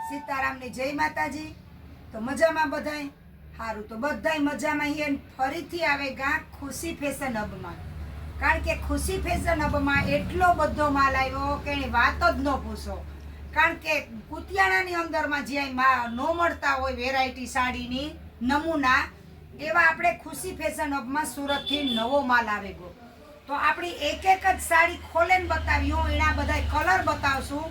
સીતારામની જય માતાજી। તો મજામાં બધાય? સારું, તો બધાય મજામાં છીએ। ફરીથી આવે ગા ખુશી ફેશન હબમાં, કારણ કે ખુશી ફેશન હબમાં એટલો બધો માલ આવ્યો કે એની વાત જ ન પૂછો। કારણ કે કુતિયાણાની અંદરમાં જ્યાં ન મળતા હોય વેરાયટી સાડીની નમૂના, એવા આપણે ખુશી ફેશન હબમાં સુરતથી નવો માલ આવી ગયો। તો આપણી એક એક જ સાડી ખોલીને બતાવ્યું, એના બધા કલર બતાવશું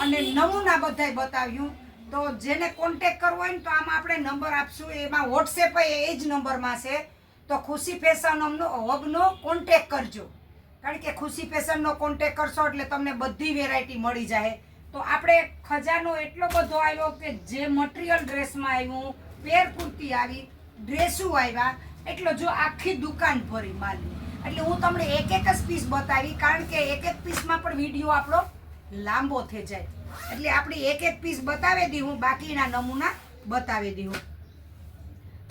અને નમૂના બધા બતાવ્યું। તો જેને કોન્ટેક કરવો હોય ને તો આમાં આપણે નંબર આપશું, એમાં વોટ્સએપ એ જ નંબરમાં છે। તો ખુશી ફેશન હબનો કોન્ટેક કરજો, કારણ કે ખુશી ફેશનનો કોન્ટેક કરશો એટલે તમને બધી વેરાયટી મળી જાય। તો આપણે ખજાનો એટલો બધો આવ્યો કે જે મટીરિયલ ડ્રેસમાં આવ્યું, પેર કુર્તી આવી, ડ્રેસું આવ્યા, એટલે જો આખી દુકાન ભરી માલની। એટલે હું તમને એક એક જ પીસ બતાવી, કારણ કે એક એક પીસમાં પણ વિડીયો આપણો લાંબો થઈ જાય, એટલે આપણી એક એક પીસ બતાવી દી હું, બાકીના નમૂના બતાવી દી હું।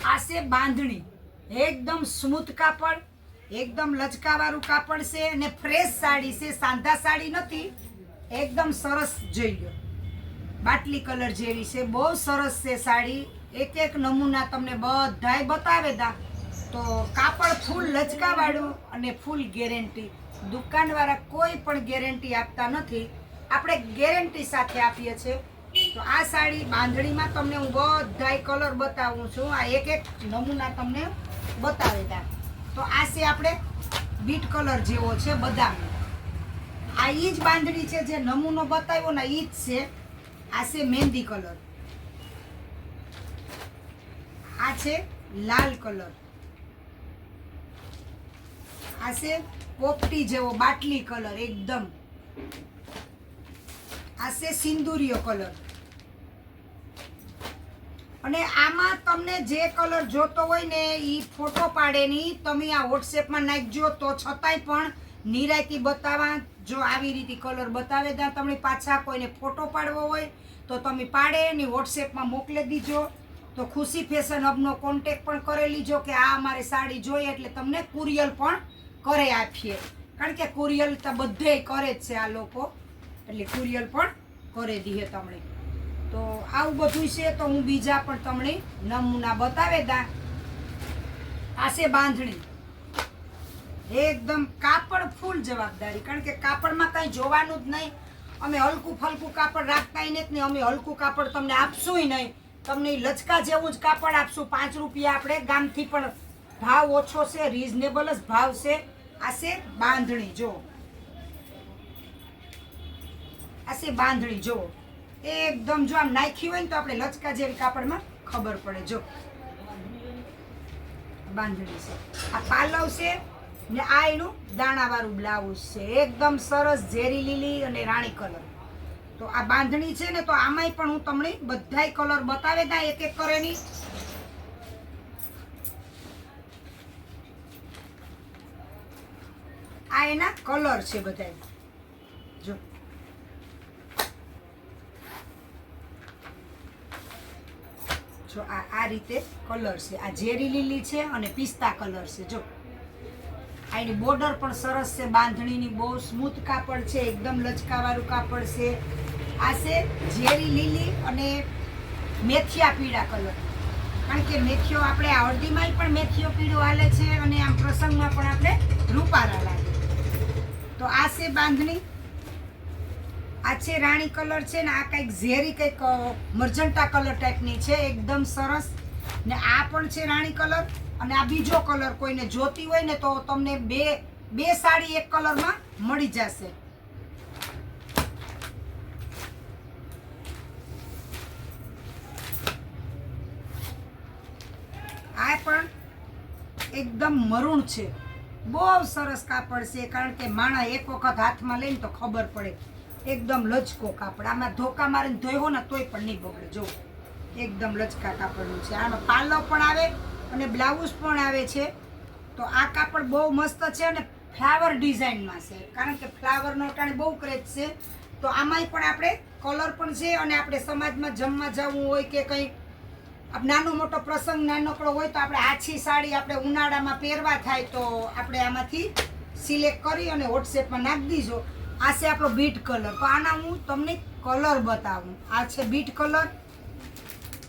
આ છે બાંધણી, એકદમ સ્મૂથ કાપડ, એકદમ લચકાવાળું કાપડ છે અને ફ્રેશ સાડી છે, સાંધા સાડી નથી, એકદમ સરસ જોઈ લો, બાટલી કલર જેવી છે, બહુ સરસ છે સાડી। એક એક નમૂના તમને બધાય બતાવે દા। તો કાપડ ફૂલ લચકાવાળું અને ફૂલ ગેરંટી, દુકાનવાળા કોઈ પણ ગેરંટી આપતા નથી, આપણે ગેરંટી સાથે આપીએ છીએ। તો આ સાડી બાંધણીમાં તમને હું બધાય કલર બતાવું છું, આ એક એક નમૂના તમને બતાવે દા। તો આ છે આપણે બીટ કલર જેવો છે બદામી, આ ઈ જ બાંધણી છે જે નમૂનો બતાવ્યો ને ઈ જ છે। આ છે મહેંદી કલર, આ છે લાલ કલર, આ છે પોપટી જેવો બાટલી કલર એકદમ, આ છે સિંદુરિયો કલર। અને આમાં તમને જે કલર જોતો હોય ને એ ફોટો પાડેની તમે આ વોટ્સએપમાં નાખજો, તો છતાંય પણ નિરાયતી બતાવવા। જો આવી રીતે કલર બતાવે ત્યાં તમને પાછા કોઈને ફોટો પાડવો હોય તો તમે પાડે એની વોટ્સએપમાં મોકલી દીજો। તો ખુશી ફેશન હબનો કોન્ટેક પણ કરી લીજો કે આ અમારે સાડી જોઈએ, એટલે તમને કુરિયર પણ કરે આપીએ, કારણ કે કુરિયર તો બધે કરે જ છે આ લોકો, એટલે કુરિયર પણ કરી દઈએ તમને। તો આવું બધું છે, તો હું બીજા પણ તમને નમૂના બતાવે દા। આ છે બાંધણી, એકદમ કાપડ ફૂલ જવાબદારી, કારણ કે કાપડમાં કંઈ જોવાનું જ નહીં, અમે હલકું ફલકું કાપડ રાખતા નથી, અમે હલકું કાપડ તમને આપશું નહીં, તમને લચકા જેવું જ કાપડ આપશું। 5 રૂપિયા આપણે ગામથી પણ ભાવ ઓછો છે, રીઝનેબલ જ ભાવ છે। આ છે બાંધણી, જો આ છે બાંધણી, જો એકદમ જો આમ નાખી હોય ને તો આપણે લચકા જેવી કાપડમાં ખબર પડે। જો બાંધણી છે, આ પાલવ છે ને આ એનું દાણાવાળું બ્લાઉઝ છે, એકદમ સરસ ઝેરી લીલી અને રાણી કલર। તો આ બાંધણી છે ને, તો આમાંય પણ હું તમને બધાય કલર બતાવે દા એક એક કરેની। આ એના કલર છે બધાય, જો જો આ રીતે કલર છે, આ ઝેરી લીલી છે અને પિસ્તા કલર છે। જો આ એની બોર્ડર પણ સરસ છે, બાંધણીની બહુ સ્મૂથ કાપડ છે, એકદમ લચકાવાળું કાપડ છે। આ છે ઝેરી લીલી અને મેથિયા પીળા કલર, કારણ કે મેથિયો આપણે આ હળદીમાં પણ મેથિયો પીળો હાલે છે અને આમ પ્રસંગમાં પણ આપણે રૂપારા લાગે। તો આ છે બાંધણી, આ છે રાણી કલર છે ને, આ કંઈક ઝેરી કંઈક મર્જન્ટા કલર ટાઈપની છે, એકદમ સરસ। ને આ પણ છે રાણી કલર, અને આ બીજો કલર કોઈને જોતી હોય ને તો તમને બે સાડી એક કલરમાં મળી જશે। આ પણ એકદમ મરૂણ છે, બહુ સરસ કાપડ છે, કારણ કે માણસ એક વખત હાથમાં લઈને તો ખબર પડે, એકદમ લચકો કાપડ, આમાં ધોકા મારીને ધોયો ને તોય પણ નહીં બગડે। જો એકદમ લચકા કાપડનું છે, આનો પાલવ પણ આવે અને બ્લાઉઝ પણ આવે છે। તો આ કાપડ બહુ મસ્ત છે અને ફ્લાવર ડિઝાઇનમાં છે, કારણ કે ફ્લાવરનો ટાણે બહુ ક્રેઝ છે। તો આમાંય પણ આપણે કલર પણ છે, અને આપણે સમાજમાં જમવા જવું હોય કે કંઈ નાનો મોટો પ્રસંગ નાનકડો હોય તો આપણે આછી સાડી આપણે ઉનાળામાં પહેરવા થાય, તો આપણે આમાંથી સિલેક્ટ કરી અને વોટ્સએપમાં નાખી દીજો। આ છે આપણો બીટ કલર, તો આના હું તમને કલર બતાવું. આ છે બીટ કલર,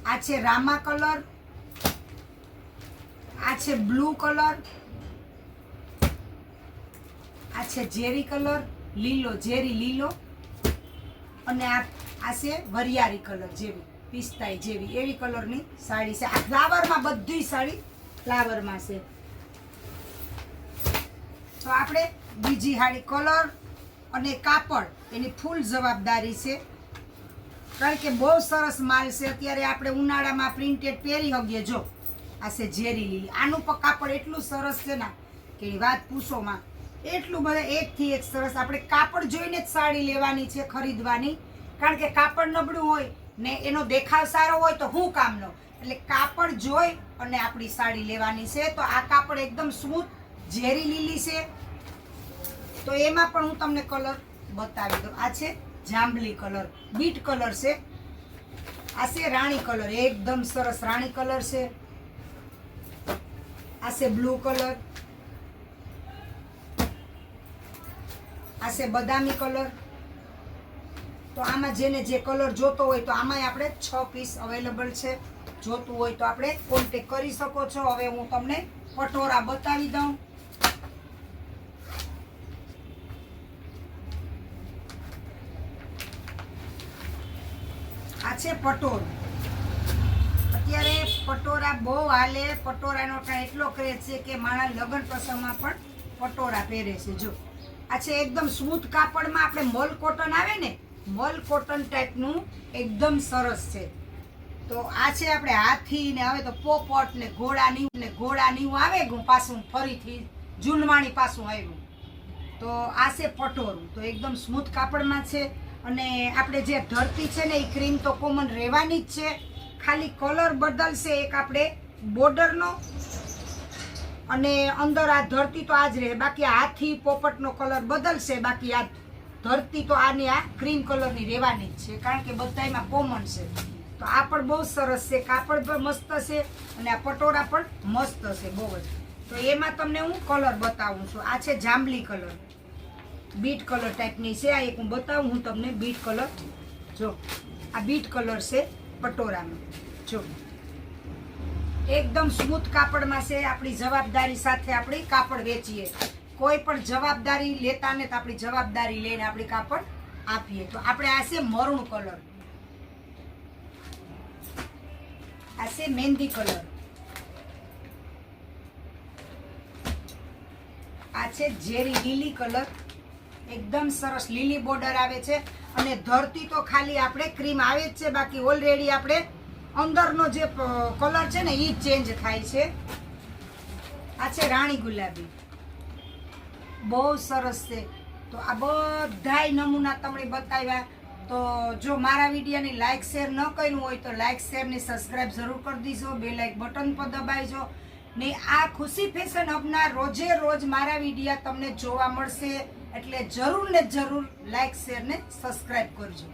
આ છે રામા કલર, આ છે બ્લુ કલર, આ છે ઝેરી કલર, લીલો, ઝેરી લીલો, અને આ છે વરિયાળી કલર જેવી, પિસ્તાઈ જેવી એવી કલરની સાડી છે. આ ફ્લાવરમાં બધી સાડી ફ્લાવરમાં છે. તો આપણે બીજી સાડી કલર અને કાપડ એની ફૂલ જવાબદારી છે, કારણ કે બહુ સરસ માલ છે. અત્યારે આપણે ઉનાળામાં પ્રિન્ટેડ પહેરી શકીએ. જો આ છે ઝેરી લીલી, આનું પણ કાપડ એટલું સરસ છે ને કે વાત પૂછોમાં. એટલું બધા એકથી એક સરસ. આપણે કાપડ જોઈને જ સાડી લેવાની છે, ખરીદવાની, કારણ કે કાપડ નબળું હોય ને એનો દેખાવ સારો હોય તો શું કામનો. એટલે કાપડ જોઈ અને આપણી સાડી લેવાની છે. તો આ કાપડ એકદમ સ્મૂથ ઝેરી લીલી છે. તો એમાં પણ હું તમને કલર બતાવી દઉં. આ છે જાંબલી કલર, બીટ કલર છે. આ છે રાણી કલર, એકદમ સરસ રાણી કલર છે. આ છે બ્લુ કલર, આ છે બદામી કલર. તો આમાં જેને જે કલર જોતો હોય તો આમાં આપણે 6 પીસ અવેલેબલ છે. જોતું હોય તો આપણે કોન્ટેક કરી શકો છો. હવે હું તમને પટોરા બતાવી દઉં. આ છે પટોર. અત્યારે પટોરા બહુ હાલે. પટોરાનો કાંઈ એટલો ક્રેઝ છે કે મારા લગ્ન પ્રસંગમાં પણ પટોરા પહેરે છે. જો આ છે એકદમ સ્મૂથ કાપડમાં. આપણે મલ કોટન આવે ને, મલ કોટન ટાઈપનું એકદમ સરસ છે. તો આ છે આપણે હાથી ને હવે તો પોપટ ને ઘોડાની આવે ગયું પાછું, ફરીથી જૂનવાણી પાછું આવ્યું. તો આ છે પટોરું. તો એકદમ સ્મૂથ કાપડમાં છે. અને આપણે જે ધરતી છે ને એ ક્રીમ તો કોમન રહેવાની જ છે, ખાલી કલર બદલશે. એક આપણે બોર્ડરનો અને અંદર આ ધરતી તો આ જ રહે. બાકી હાથી પોપટનો કલર બદલશે. બાકી આ ધરતી તો આની આ ક્રીમ કલરની રહેવાની જ છે, કારણ કે બધામાં કોમન છે. તો આ પણ બહુ સરસ છે. કાપડ પણ મસ્ત છે અને આ પટોરા પણ મસ્ત છે બહુ જ. તો એમાં તમને હું કલર બતાવું છું. આ છે જાંબલી કલર, બીટ કલર ટાઈપની છે. આ એક હું બતાવું હું તમને બીટ કલર. જો આ બીટ કલર છે પટોરાનો. જો એકદમ સ્મૂથ કાપડમાં છે. આપણી જવાબદારી સાથે આપણી કાપડ વેચીએ. કોઈ પણ જવાબદારી લેતા ને તો આપણી જવાબદારી લઈને આપણી કાપડ આપીએ. તો આપણે આ છે મરૂન કલર, આ છે મહેંદી કલર, આ છે ઝેરી લીલી કલર. એકદમ સરસ લીલી બોર્ડર આવે છે. અને ધરતી તો ખાલી આપણે ક્રીમ આવે જ છે, બાકી ઓલરેડી આપણે અંદરનો જે કલર છે ને એ ચેન્જ થાય છે. આ છે રાણી ગુલાબી, બહુ સરસ છે. તો આ બધાય નમૂના તમને બતાવ્યા. તો જો મારા વિડીયોની લાઇક શેર ન કર્યું હોય તો લાઇક શેર ને સબસ્ક્રાઈબ જરૂર કરી દીજો. બે લાઇક બટન પર દબાવજો ને આ ખુશી ફેશન હબના રોજે રોજ મારા વિડીયો તમને જોવા મળશે. એટલે જરૂર ને જરૂર લાઇક શેર ને સબસ્ક્રાઈબ કરજો.